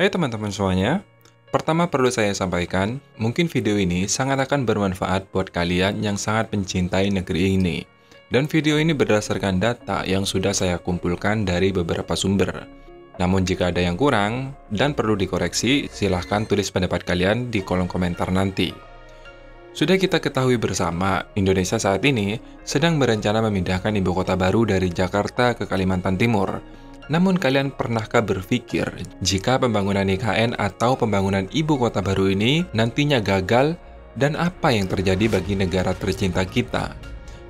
Hai teman-teman semuanya, pertama perlu saya sampaikan, mungkin video ini sangat akan bermanfaat buat kalian yang sangat mencintai negeri ini. Dan video ini berdasarkan data yang sudah saya kumpulkan dari beberapa sumber. Namun jika ada yang kurang dan perlu dikoreksi, silahkan tulis pendapat kalian di kolom komentar nanti. Sudah kita ketahui bersama, Indonesia saat ini sedang berencana memindahkan ibu kota baru dari Jakarta ke Kalimantan Timur. Namun kalian pernahkah berpikir jika pembangunan IKN atau pembangunan ibu kota baru ini nantinya gagal dan apa yang terjadi bagi negara tercinta kita?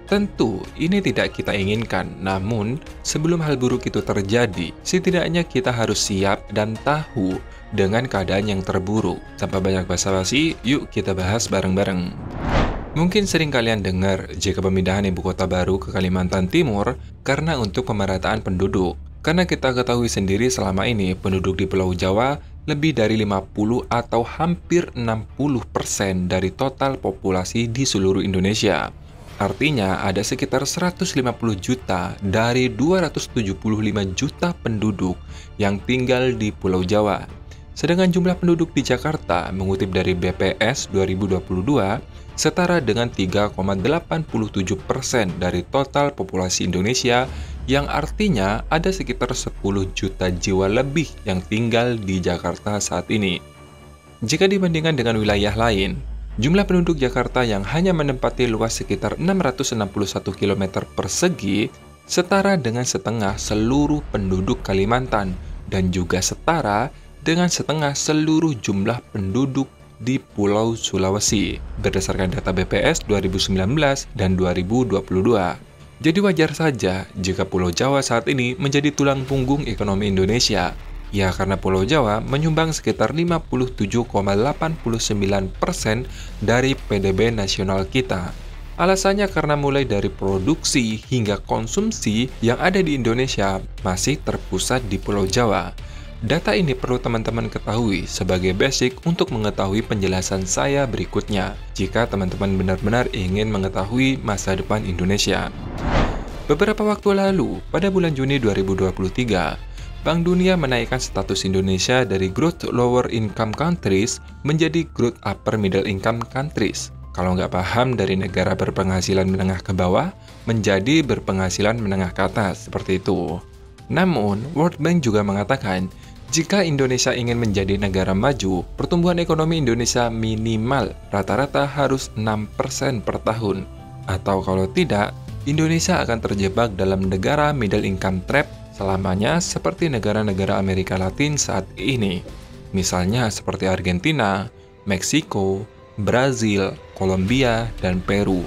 Tentu ini tidak kita inginkan, namun sebelum hal buruk itu terjadi, setidaknya kita harus siap dan tahu dengan keadaan yang terburuk. Tanpa banyak basa-basi, yuk kita bahas bareng-bareng. Mungkin sering kalian dengar jika pemindahan ibu kota baru ke Kalimantan Timur karena untuk pemerataan penduduk. Karena kita ketahui sendiri selama ini penduduk di Pulau Jawa lebih dari 50 atau hampir 60% dari total populasi di seluruh Indonesia. Artinya ada sekitar 150 juta dari 275 juta penduduk yang tinggal di Pulau Jawa. Sedangkan jumlah penduduk di Jakarta mengutip dari BPS 2022 setara dengan 3,87% dari total populasi Indonesia, yang artinya ada sekitar 10 juta jiwa lebih yang tinggal di Jakarta saat ini. Jika dibandingkan dengan wilayah lain, jumlah penduduk Jakarta yang hanya menempati luas sekitar 661 km persegi setara dengan setengah seluruh penduduk Kalimantan dan juga setara dengan setengah seluruh jumlah penduduk di Pulau Sulawesi berdasarkan data BPS 2019 dan 2022. Jadi wajar saja jika Pulau Jawa saat ini menjadi tulang punggung ekonomi Indonesia. Ya, karena Pulau Jawa menyumbang sekitar 57,89% dari PDB nasional kita. Alasannya karena mulai dari produksi hingga konsumsi yang ada di Indonesia masih terpusat di Pulau Jawa. Data ini perlu teman-teman ketahui sebagai basic untuk mengetahui penjelasan saya berikutnya jika teman-teman benar-benar ingin mengetahui masa depan Indonesia. Beberapa waktu lalu, pada bulan Juni 2023, Bank Dunia menaikkan status Indonesia dari Growth Lower Income Countries menjadi Growth Upper Middle Income Countries. Kalau nggak paham, dari negara berpenghasilan menengah ke bawah menjadi berpenghasilan menengah ke atas, seperti itu. Namun, World Bank juga mengatakan, jika Indonesia ingin menjadi negara maju, pertumbuhan ekonomi Indonesia minimal rata-rata harus 6% per tahun. Atau kalau tidak, Indonesia akan terjebak dalam negara middle income trap selamanya seperti negara-negara Amerika Latin saat ini. Misalnya seperti Argentina, Meksiko, Brazil, Kolombia, dan Peru.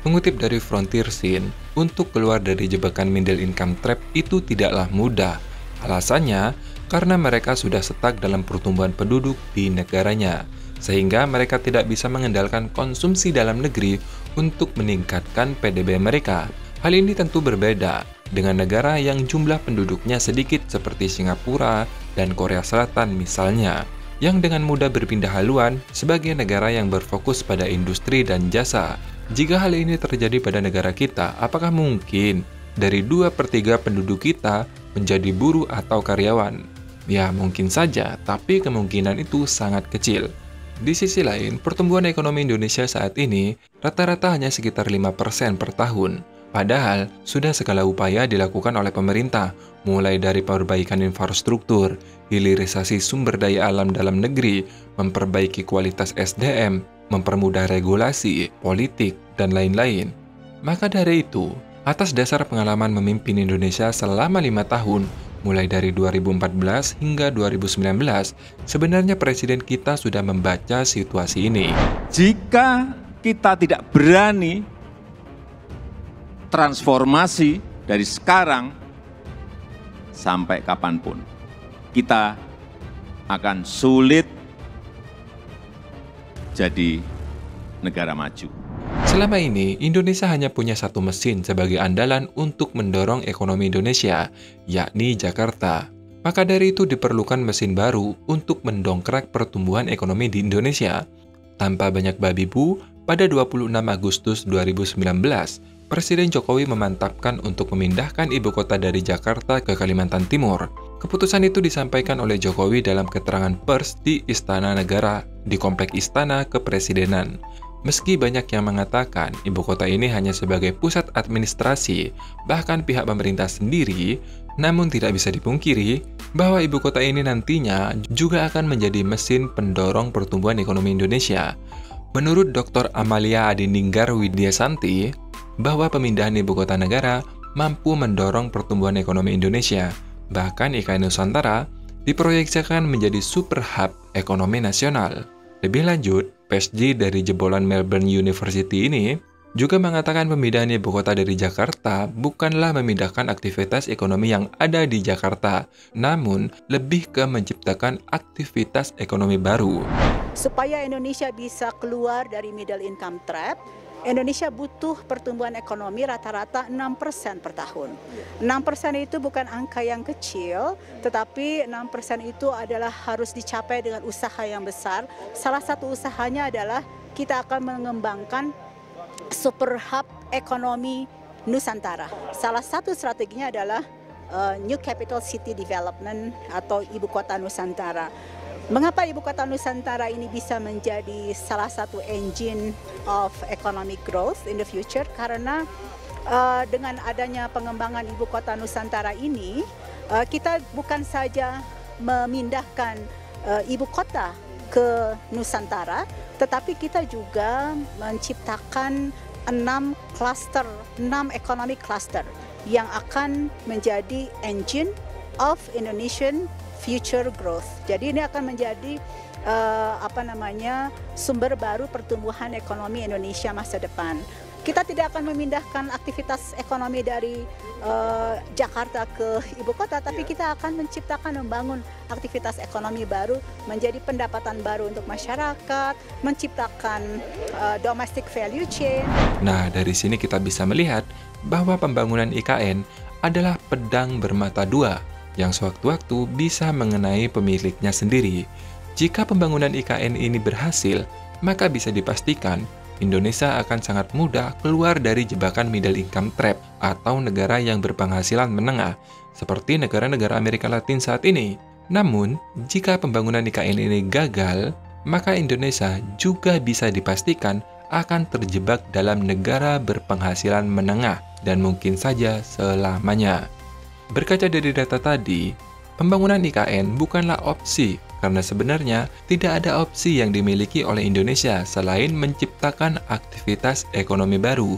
Mengutip dari Frontier Scene, untuk keluar dari jebakan middle income trap itu tidaklah mudah. Alasannya, karena mereka sudah stuck dalam pertumbuhan penduduk di negaranya, sehingga mereka tidak bisa mengendalikan konsumsi dalam negeri untuk meningkatkan PDB mereka. Hal ini tentu berbeda dengan negara yang jumlah penduduknya sedikit seperti Singapura dan Korea Selatan misalnya, yang dengan mudah berpindah haluan sebagai negara yang berfokus pada industri dan jasa. Jika hal ini terjadi pada negara kita, apakah mungkin dari 2/3 penduduk kita menjadi buruh atau karyawan? Ya, mungkin saja, tapi kemungkinan itu sangat kecil. Di sisi lain, pertumbuhan ekonomi Indonesia saat ini rata-rata hanya sekitar 5% per tahun. Padahal, sudah segala upaya dilakukan oleh pemerintah, mulai dari perbaikan infrastruktur, hilirisasi sumber daya alam dalam negeri, memperbaiki kualitas SDM, mempermudah regulasi, politik, dan lain-lain. Maka dari itu, atas dasar pengalaman memimpin Indonesia selama 5 tahun, mulai dari 2014 hingga 2019, sebenarnya Presiden kita sudah membaca situasi ini. Jika kita tidak berani transformasi dari sekarang sampai kapanpun, kita akan sulit jadi negara maju. Selama ini, Indonesia hanya punya satu mesin sebagai andalan untuk mendorong ekonomi Indonesia, yakni Jakarta. Maka dari itu diperlukan mesin baru untuk mendongkrak pertumbuhan ekonomi di Indonesia. Tanpa banyak babi bu, pada 26 Agustus 2019, Presiden Jokowi memantapkan untuk memindahkan ibu kota dari Jakarta ke Kalimantan Timur. Keputusan itu disampaikan oleh Jokowi dalam keterangan pers di Istana Negara di Komplek Istana Kepresidenan. Meski banyak yang mengatakan ibu kota ini hanya sebagai pusat administrasi, bahkan pihak pemerintah sendiri, namun tidak bisa dipungkiri bahwa ibu kota ini nantinya juga akan menjadi mesin pendorong pertumbuhan ekonomi Indonesia. Menurut Dr. Amalia Adininggar Widyasanti, bahwa pemindahan ibu kota negara mampu mendorong pertumbuhan ekonomi Indonesia. Bahkan IKN Nusantara diproyeksikan menjadi super hub ekonomi nasional. Lebih lanjut, PSG dari jebolan Melbourne University ini juga mengatakan pemindahan ibu kota dari Jakarta bukanlah memindahkan aktivitas ekonomi yang ada di Jakarta, namun lebih ke menciptakan aktivitas ekonomi baru. Supaya Indonesia bisa keluar dari middle income trap, Indonesia butuh pertumbuhan ekonomi rata-rata 6% per tahun. 6% itu bukan angka yang kecil, tetapi 6% itu adalah harus dicapai dengan usaha yang besar. Salah satu usahanya adalah kita akan mengembangkan super hub ekonomi Nusantara. Salah satu strateginya adalah New Capital City Development atau Ibu Kota Nusantara. Mengapa Ibu Kota Nusantara ini bisa menjadi salah satu engine of economic growth in the future? Karena dengan adanya pengembangan Ibu Kota Nusantara ini, kita bukan saja memindahkan Ibu Kota ke Nusantara, tetapi kita juga menciptakan 6 economic cluster yang akan menjadi engine of Indonesian future growth. Jadi ini akan menjadi sumber baru pertumbuhan ekonomi Indonesia masa depan. Kita tidak akan memindahkan aktivitas ekonomi dari Jakarta ke ibu kota, tapi kita akan membangun aktivitas ekonomi baru, menjadi pendapatan baru untuk masyarakat, menciptakan domestic value chain. Nah, dari sini kita bisa melihat bahwa pembangunan IKN adalah pedang bermata dua yang sewaktu-waktu bisa mengenai pemiliknya sendiri. Jika pembangunan IKN ini berhasil, maka bisa dipastikan Indonesia akan sangat mudah keluar dari jebakan middle income trap atau negara yang berpenghasilan menengah, seperti negara-negara Amerika Latin saat ini. Namun, jika pembangunan IKN ini gagal, maka Indonesia juga bisa dipastikan akan terjebak dalam negara berpenghasilan menengah dan mungkin saja selamanya. Berkaca dari data tadi, pembangunan IKN bukanlah opsi karena sebenarnya tidak ada opsi yang dimiliki oleh Indonesia selain menciptakan aktivitas ekonomi baru.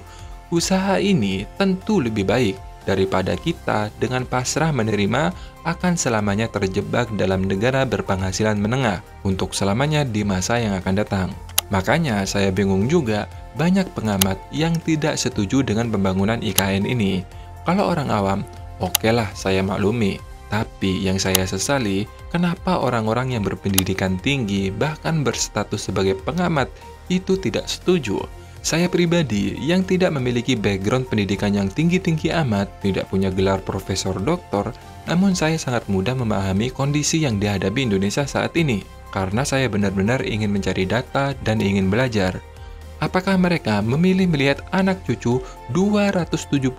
Usaha ini tentu lebih baik daripada kita dengan pasrah menerima akan selamanya terjebak dalam negara berpenghasilan menengah untuk selamanya di masa yang akan datang. Makanya saya bingung juga banyak pengamat yang tidak setuju dengan pembangunan IKN ini. Kalau orang awam, oke lah, saya maklumi. Tapi yang saya sesali, kenapa orang-orang yang berpendidikan tinggi bahkan berstatus sebagai pengamat itu tidak setuju? Saya pribadi yang tidak memiliki background pendidikan yang tinggi-tinggi amat, tidak punya gelar profesor doktor, namun saya sangat mudah memahami kondisi yang dihadapi Indonesia saat ini. Karena saya benar-benar ingin mencari data dan ingin belajar. Apakah mereka memilih melihat anak cucu 275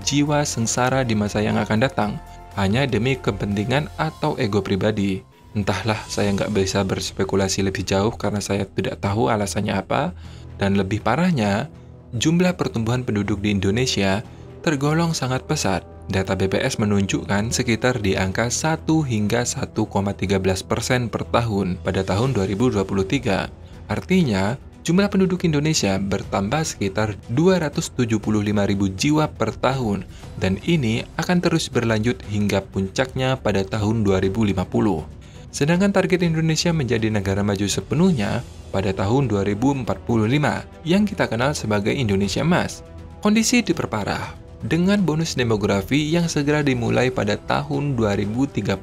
jiwa sengsara di masa yang akan datang hanya demi kepentingan atau ego pribadi? Entahlah, saya nggak bisa berspekulasi lebih jauh karena saya tidak tahu alasannya apa. Dan lebih parahnya, jumlah pertumbuhan penduduk di Indonesia tergolong sangat pesat. Data BPS menunjukkan sekitar di angka 1 hingga 1,13% per tahun pada tahun 2023. Artinya, jumlah penduduk Indonesia bertambah sekitar 275.000 jiwa per tahun, dan ini akan terus berlanjut hingga puncaknya pada tahun 2050. Sedangkan target Indonesia menjadi negara maju sepenuhnya pada tahun 2045 yang kita kenal sebagai Indonesia Emas. Kondisi diperparah dengan bonus demografi yang segera dimulai pada tahun 2030.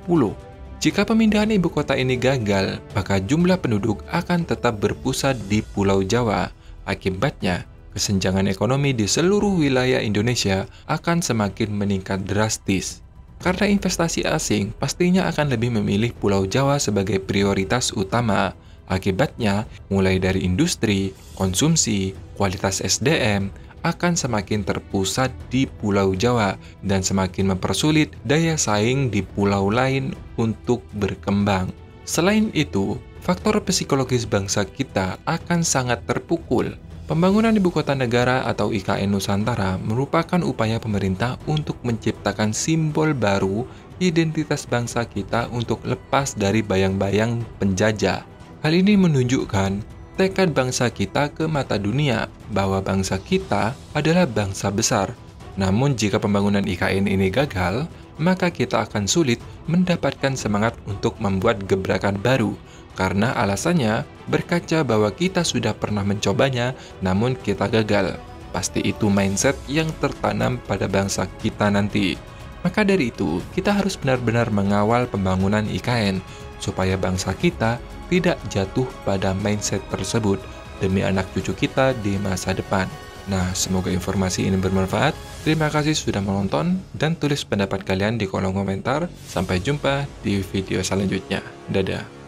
Jika pemindahan ibu kota ini gagal, maka jumlah penduduk akan tetap berpusat di Pulau Jawa. Akibatnya, kesenjangan ekonomi di seluruh wilayah Indonesia akan semakin meningkat drastis. Karena investasi asing pastinya akan lebih memilih Pulau Jawa sebagai prioritas utama. Akibatnya, mulai dari industri, konsumsi, kualitas SDM, akan semakin terpusat di Pulau Jawa dan semakin mempersulit daya saing di pulau lain untuk berkembang. Selain itu, faktor psikologis bangsa kita akan sangat terpukul. Pembangunan Ibu Kota Negara atau IKN Nusantara merupakan upaya pemerintah untuk menciptakan simbol baru identitas bangsa kita untuk lepas dari bayang-bayang penjajah. Hal ini menunjukkan tekad bangsa kita ke mata dunia bahwa bangsa kita adalah bangsa besar. Namun jika pembangunan IKN ini gagal, maka kita akan sulit mendapatkan semangat untuk membuat gebrakan baru. Karena alasannya berkaca bahwa kita sudah pernah mencobanya, namun kita gagal. Pasti itu mindset yang tertanam pada bangsa kita nanti. Maka dari itu, kita harus benar-benar mengawal pembangunan IKN, supaya bangsa kita tidak jatuh pada mindset tersebut demi anak cucu kita di masa depan. Nah, semoga informasi ini bermanfaat. Terima kasih sudah menonton, dan tulis pendapat kalian di kolom komentar. Sampai jumpa di video selanjutnya. Dadah.